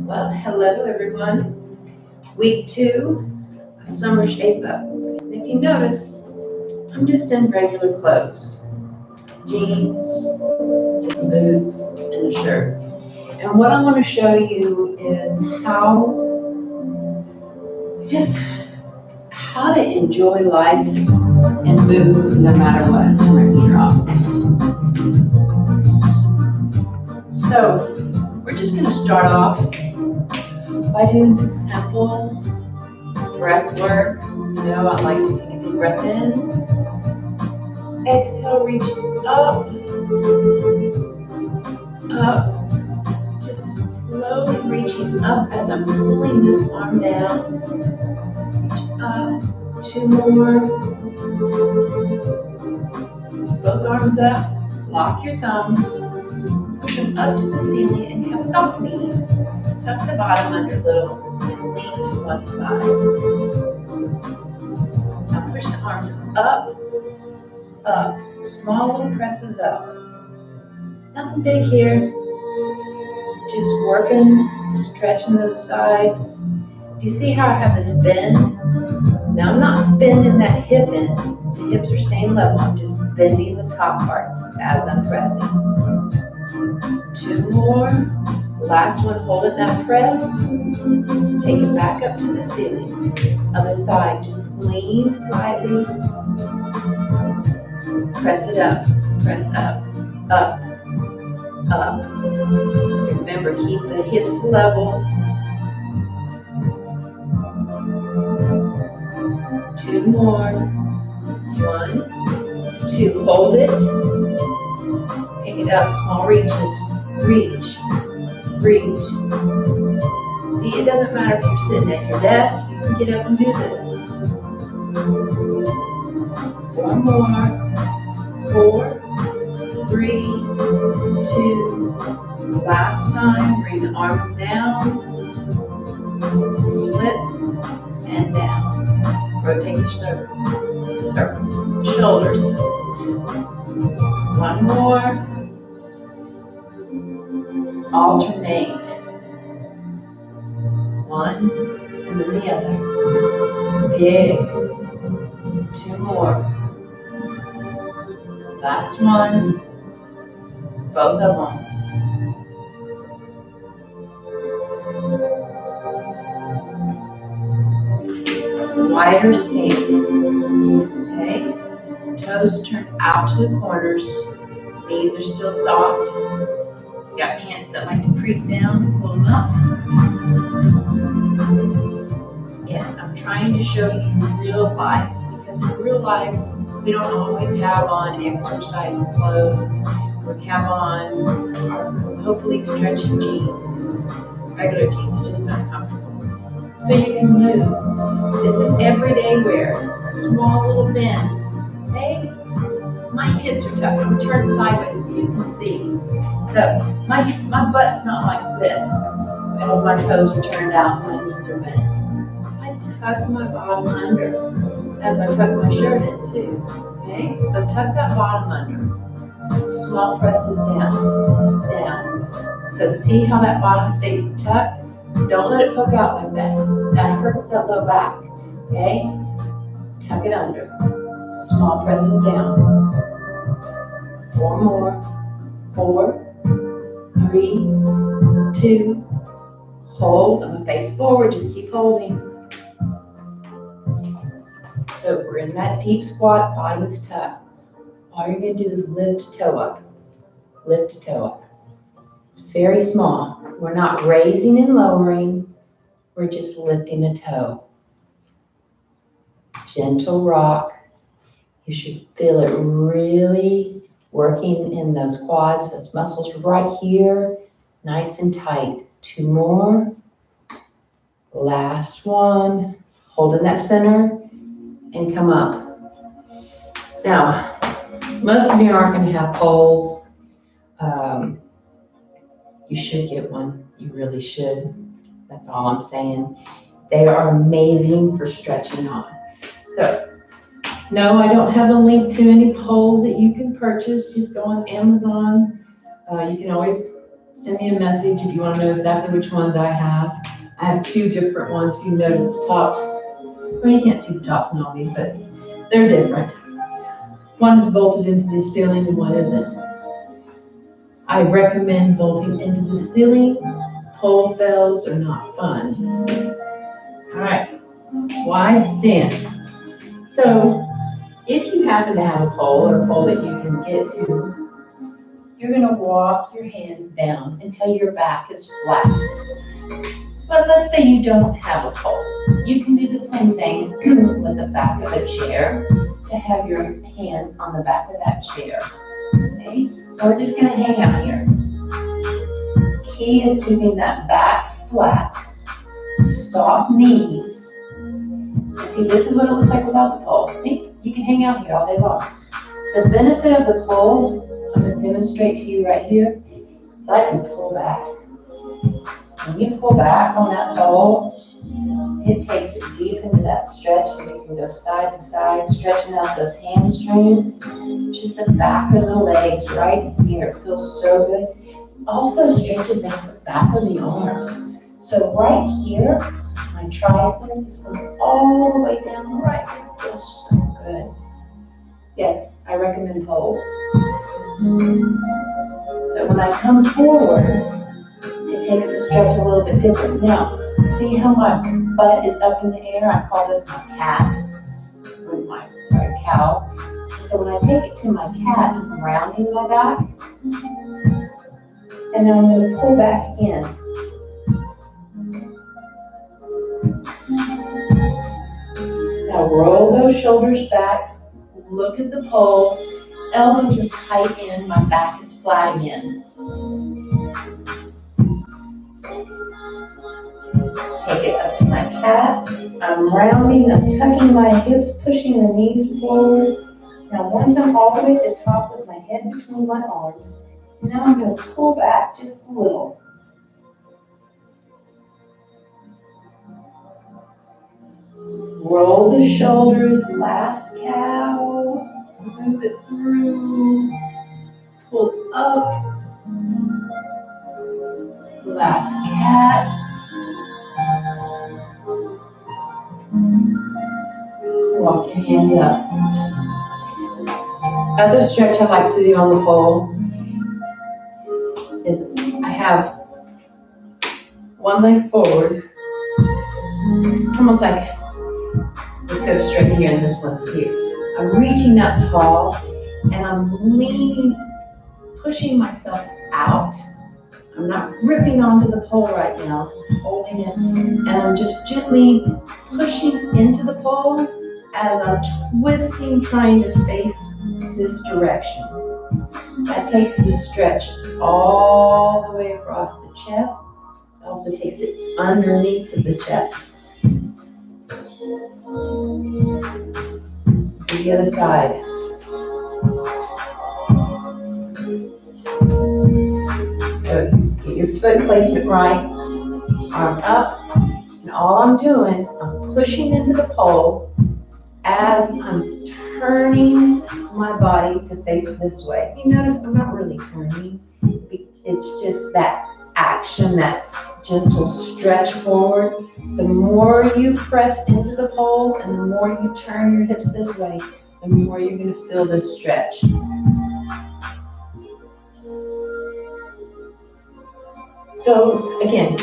Well, hello everyone. Week 2 of Summer Shape Up. And if you notice, I'm just in regular clothes. Jeans, just boots, and a shirt. And what I want to show you is how to enjoy life and move no matter what. Turn your off. So, we're just going to start off by doing some simple breath work. I like to take a deep breath in. Exhale, reach up, up. Just slowly reaching up as I'm pulling this arm down. Reach up. 2 more. Both arms up. Lock your thumbs. Push them up to the ceiling and have soft knees. Tuck the bottom under a little and lean to one side. Now push the arms up, up. Small little presses up. Nothing big here. Just working, stretching those sides. Do you see how I have this bend? Now I'm not bending that hip in. The hips are staying level. I'm just bending the top part as I'm pressing. 2 more. Last one, holding that press. Take it back up to the ceiling. Other side, just lean slightly. Press it up. Press up, up, up. Remember, keep the hips level. 2 more. 1, 2. Hold it. Take it up. Small reaches. Reach. Reach. It doesn't matter if you're sitting at your desk. You can get up and do this. 4 more. 4, 3, 2. Last time. Bring the arms down. Flip and down. Rotate the shoulders. 1 more. Alternate. 1 and then the other. Big. 2 more. Last one. Both of them. Wider stance. Okay. Toes turn out to the corners. Knees are still soft. You got hands that like to creep down, pull them up. Yes, I'm trying to show you real life, because in real life, we don't always have on exercise clothes. We have on our hopefully stretchy jeans, because regular jeans are just uncomfortable. So you can move. This is everyday wear. Small little bend. Okay? My hips are tucked. I'm turned sideways so you can see. So my butt's not like this, as my toes are turned out and my knees are bent. I tuck my bottom under as I tuck my shirt in too. Okay? So tuck that bottom under. Small presses down, down. So see how that bottom stays tucked? Don't let it poke out like that. That hurts that low back. Okay? Tuck it under. Small presses down. 4 more. 4, 3, 2. Hold. I'm gonna face forward. Just keep holding. So we're in that deep squat. Bottom is tucked. All you're gonna do is lift a toe up. Lift a toe up. It's very small. We're not raising and lowering. We're just lifting a toe. Gentle rock. You should feel it really working in those quads, those muscles right here, nice and tight. 2 more. Last one. Hold in that center and come up. Now, most of you aren't going to have poles. You should get one. You really should. That's all I'm saying. They are amazing for stretching on. So, no, I don't have a link to any poles that you can purchase. Just go on Amazon. You can always Send me a message if you want to know exactly which ones I have. I have two different ones. If you notice the tops, well, you can't see the tops in all these, but they're different. One is bolted into the ceiling and one isn't. I recommend bolting into the ceiling. Pole fails are not fun. All right, wide stance. So if you happen to have a pole or a pole that you can get to, you're gonna walk your hands down until your back is flat. But let's say you don't have a pole. You can do the same thing with the back of a chair to have your hands on the back of that chair. Okay, we're just gonna hang out here. Key is keeping that back flat, soft knees. And see, this is what it looks like without the pole. See, you can hang out here all day long. The benefit of the pole, I'm going to demonstrate to you right here, is I can pull back. When you pull back on that pole, it takes you deep into that stretch so you can go side to side, stretching out those hamstrings, just the back of the legs right here. It feels so good. Also stretches out the back of the arms. So right here, my triceps is going all the way down right. It feels so good. Yes, I recommend poles. But when I come forward, it takes the stretch a little bit different. Now, see how my butt is up in the air? I call this my cat, or my cow. So when I take it to my cat, I'm rounding my back, and then I'm going to pull back in. Now roll those shoulders back, look at the pole, elbows are tight in, my back is flat again. Take it up to my cat, I'm rounding, I'm tucking my hips, pushing the knees forward. Now once I'm all the way at the top with my head between my arms, now I'm going to pull back just a little. Roll the shoulders, last cow, move it through, pull up, last cat, walk your hands up. Other stretch I like to do on the pole is I have one leg forward. It's almost like this goes straight here and this one's here. I'm reaching up tall and I'm leaning, pushing myself out. I'm not gripping onto the pole right now, I'm holding it, and I'm just gently pushing into the pole as I'm twisting, trying to face this direction. That takes the stretch all the way across the chest. It also takes it underneath of the chest. To the other side. Good. Get your foot placement right. Arm up. And all I'm doing, I'm pushing into the pole as I'm turning my body to face this way. You notice I'm not really turning. It's just that action, that gentle stretch forward. The more you press into the pole and the more you turn your hips this way, the more you're going to feel this stretch. So again,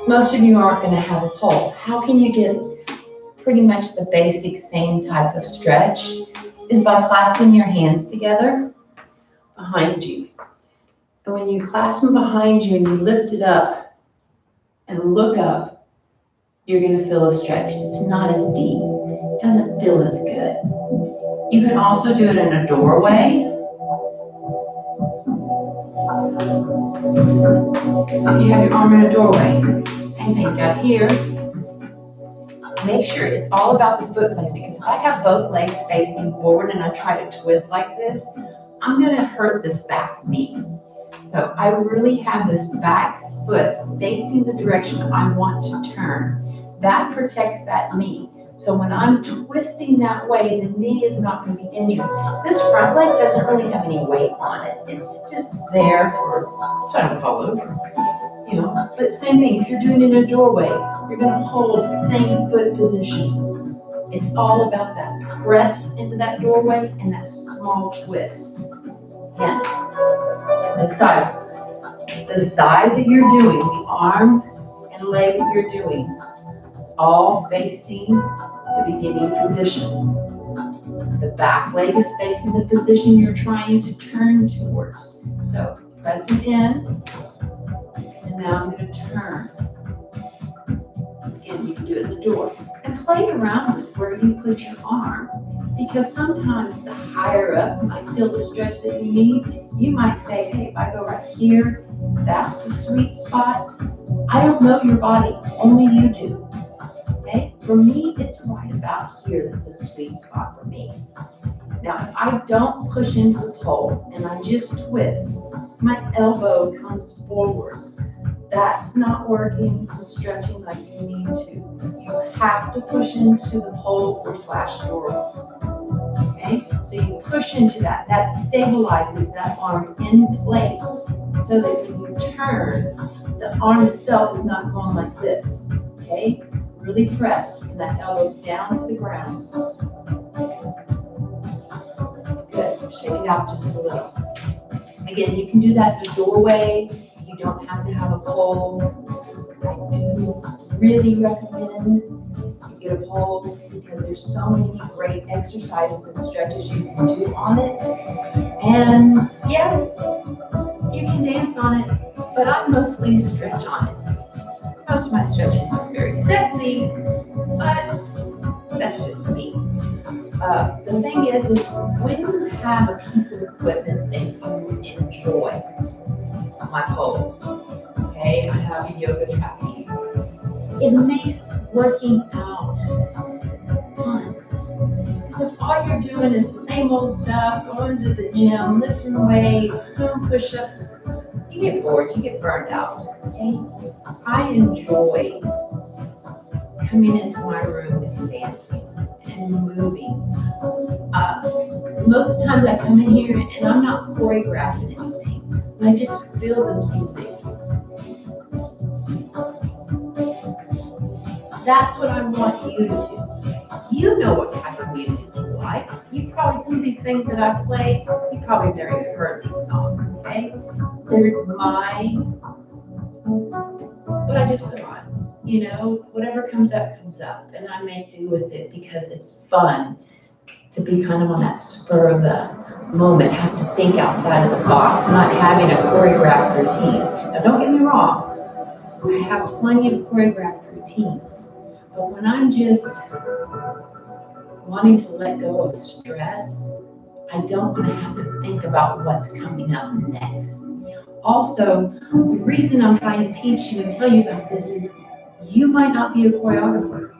most of you aren't going to have a pole. How can you get pretty much the basic same type of stretch? Is by clasping your hands together behind you. And when you clasp them behind you and you lift it up and look up, you're going to feel a stretch. It's not as deep. It doesn't feel as good. You can also do it in a doorway. So if you have your arm in a doorway, same thing, got here. Make sure it's all about the foot placement, because if I have both legs facing forward and I try to twist like this, I'm going to hurt this back knee. So I really have this back foot facing the direction I want to turn. That protects that knee. So when I'm twisting that way, the knee is not going to be injured. This front leg doesn't really have any weight on it. It's just there for, so I don't fall over. You know, but same thing, if you're doing it in a doorway, you're going to hold the same foot position. It's all about that press into that doorway and that small twist. Again, the side that you're doing, the arm and leg that you're doing, all facing the beginning position. The back leg is facing the position you're trying to turn towards. So press it in, and now I'm going to turn. Again, you can do it at the door. And play around with where you put your arm, because sometimes the higher up you might feel the stretch that you need. You might say, hey, if I go right here, that's the sweet spot. I don't know your body, only you do. Okay? For me, it's right about here that's the sweet spot for me. Now, if I don't push into the pole and I just twist, my elbow comes forward. That's not working and stretching like you need to. You have to push into the pole or / door. Okay? So you push into that. That stabilizes that arm in place so that when you turn, the arm itself is not going like this. Okay? Really pressed and that elbow down to the ground. Good. Shake it out just a little. Again, you can do that in the doorway. You don't have to have a pole. I do really recommend you get a pole because there's so many great exercises and stretches you can do on it. And yes, you can dance on it, but I mostly stretch on it. Most of my stretching is very sexy, but that's just me. The thing is when you have a piece of equipment that you enjoy, my poles, okay, I have a yoga trapeze. It makes working out fun. Because if all you're doing is the same old stuff, going to the gym, lifting weights, doing push-ups, you get bored, you get burned out, okay? I enjoy coming into my room and dancing and moving. Most times I come in here and I'm not choreographing anything. I just feel this music. That's what I want you to do. You know what type of music you like. You probably, some of these things that I play, you probably never even heard these songs, okay? They're what I just put on. You know, whatever comes up, and I make do with it because it's fun to be kind of on that spur of the moment, have to think outside of the box, not having a choreographed routine. Now, don't get me wrong, I have plenty of choreographed routines, but when I'm just wanting to let go of stress, I don't want to have to think about what's coming up next. Also, the reason I'm trying to teach you and tell you about this is you might not be a choreographer.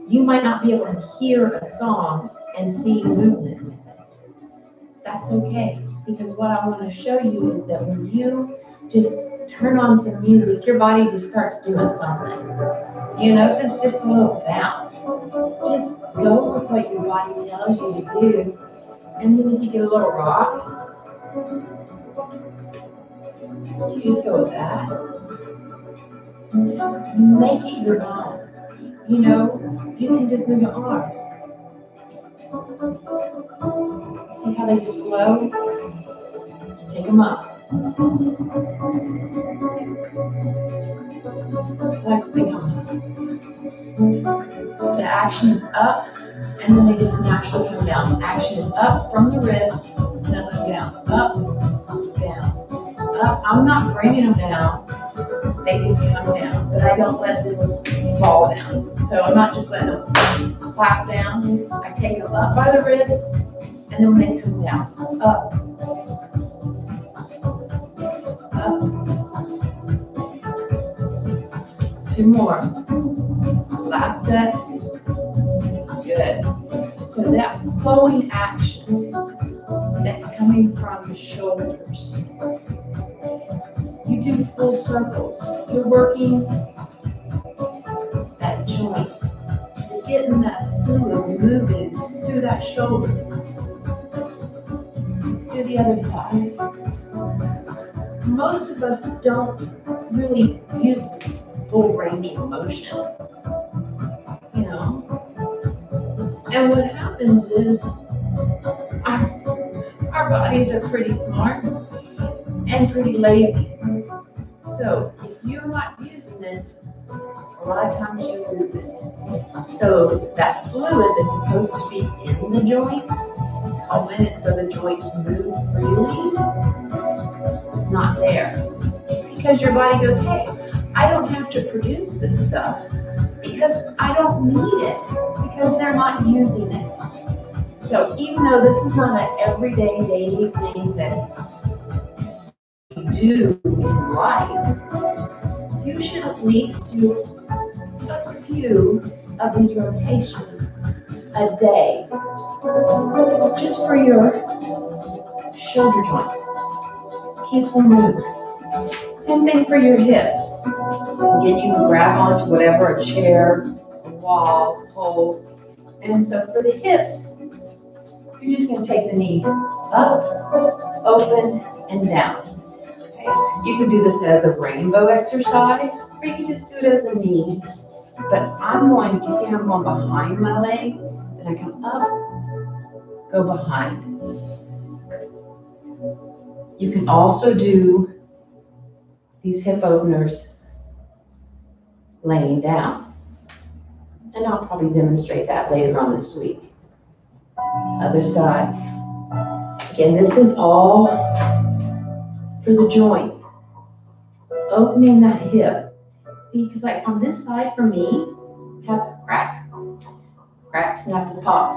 You might not be able to hear a song and see movement with it. That's okay, because what I want to show you is that when you just turn on some music, your body just starts doing something. You know, it's just a little bounce. Just go with what your body tells you to do. And then if you get a little rock, you just go with that. Make it your own. You know, you can just move your arms. See how they just flow? Take them up. Like they come. The action is up, and then they just naturally come down. Action is up from the wrist, and then come down. Up, down, up. I'm not bringing them down. They just come down, but I don't let them fall down. So I'm not just letting them flap down. I take them up by the wrist, and then when they come down, up, up. 2 more. Last set. Good. So that flowing action that's coming from the shoulders. You do full circles. You're working that joint. You're getting that fluid moving through that shoulder. Let's do the other side. Most of us don't really use this full range of motion, you know? And what happens is our bodies are pretty smart and pretty lazy. So if you're not using it, a lot of times you lose it. So that fluid that's supposed to be in the joints, helping it so the joints move freely, is not there. Because your body goes, hey, I don't have to produce this stuff because I don't need it, because they're not using it. So even though this is not an everyday daily thing that you do in life, you should at least do a few of these rotations a day, just for your shoulder joints. Keeps them moving. Same thing for your hips. Again, you can grab onto whatever, a chair, a wall, pole. And so for the hips, you're just going to take the knee up, open, and down. Okay? You can do this as a rainbow exercise, or you can just do it as a knee. But I'm going, you see how I'm going behind my leg? Then I come up, go behind. You can also do these hip openers laying down. And I'll probably demonstrate that later on this week. Other side. Again, this is all for the joint. Opening that hip. See, because like on this side for me, I have a crack. Crack, snap, and pop.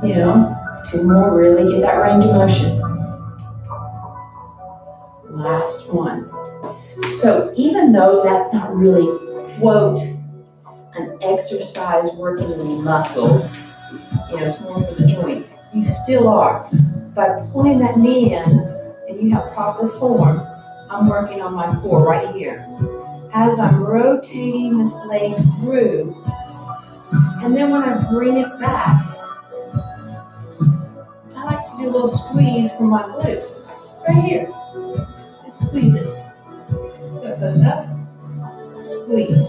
You know, 2 more, really get that range of motion. Last one. So even though that's not really, quote, an exercise working the muscle, you know, it's more for the joint, you still are. By pulling that knee in and you have proper form, I'm working on my core right here. As I'm rotating this leg through, and then when I bring it back, I like to do a little squeeze from my glute, right here. Just squeeze it. So it goes up, squeeze,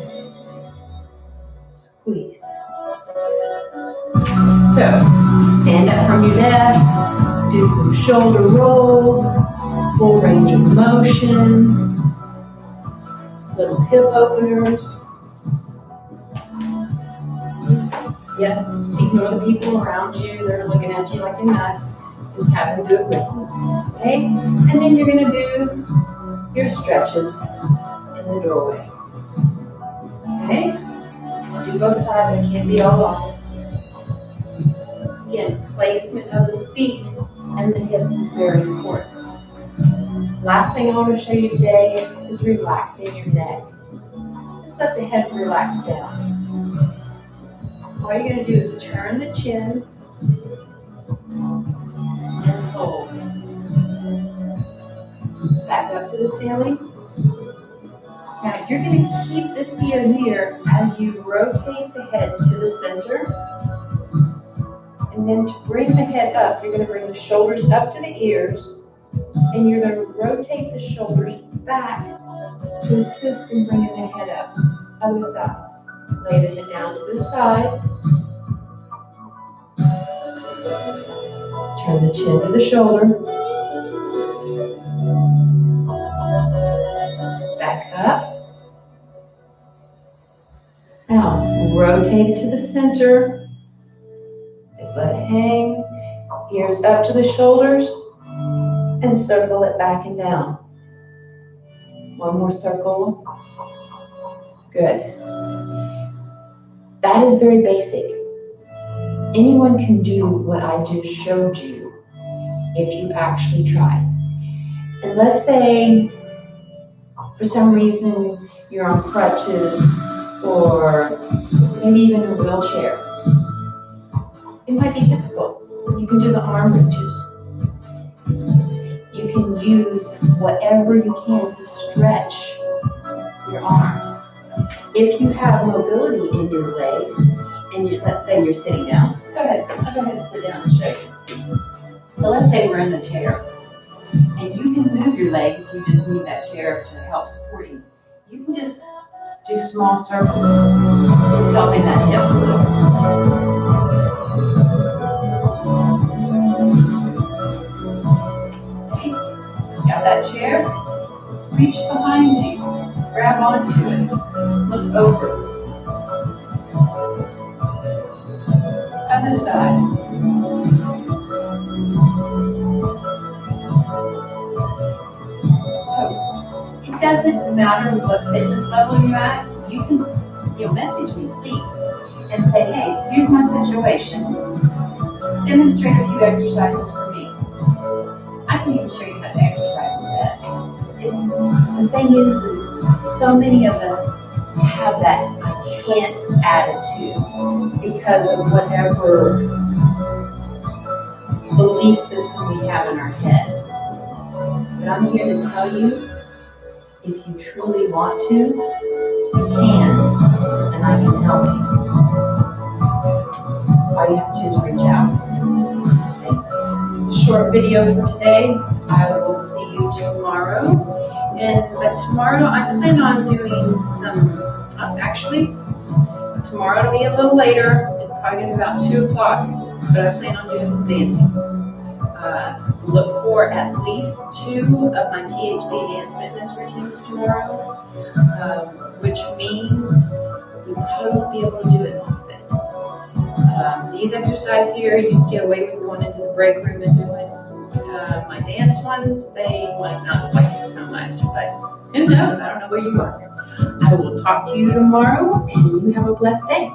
squeeze. So, stand up from your desk, do some shoulder rolls, full range of motion, little hip openers. Yes, ignore the people around you that are looking at you like you're nuts. Just have them do it with you. Okay? And then you're going to do your stretches in the doorway. Okay? Do both sides, it can't be all on. Again, placement of the feet and the hips is very important. Last thing I want to show you today is relaxing your neck. Just let the head relax down. All you're going to do is turn the chin and hold. Back up to the ceiling. Now you're going to keep this here as you rotate the head to the center. And then to bring the head up, you're going to bring the shoulders up to the ears. And you're going to rotate the shoulders back to assist in bringing the head up. Other side. Lay the head down to the side. Turn the chin to the shoulder. Back up. Now, rotate it to the center. Just let it hang. Ears up to the shoulders. And circle it back and down. One more circle. Good. That is very basic. Anyone can do what I just showed you if you actually try. And let's say for some reason you're on crutches or maybe even in a wheelchair. It might be difficult. You can do the arm reaches. You can use whatever you can to stretch your arms. If you have mobility in your legs, and let's say you're sitting down. Let's go ahead. I'll go ahead and sit down and show you. So let's say we're in the chair, and you can move your legs. You just need that chair to help support you. You can just do small circles, just helping that hip a little. Okay. Got that chair? Reach behind you, grab onto it, look over. Other side. So it doesn't matter what fitness level you're at. You can message me, please, and say, hey, here's my situation. Demonstrate a few exercises for me. I can even show you how to exercise in bed. The thing is so many of us have that I can't attitude because of whatever belief system we have in our head. But I'm here to tell you, if you truly want to, you can, and I can help you. All you have to do is reach out. Okay. It's a short video for today. I will see you tomorrow. But tomorrow I plan on doing some, tomorrow it'll be a little later. It's probably gonna be about 2 o'clock, but I plan on doing some dancing. Look for at least 2 of my THB Dance Fitness routines tomorrow, which means you probably won't be able to do it in office. These exercises here, you can get away with going into the break room and doing. My dance ones, they might not like it so much, but who knows? I don't know where you are. I will talk to you tomorrow, and you have a blessed day.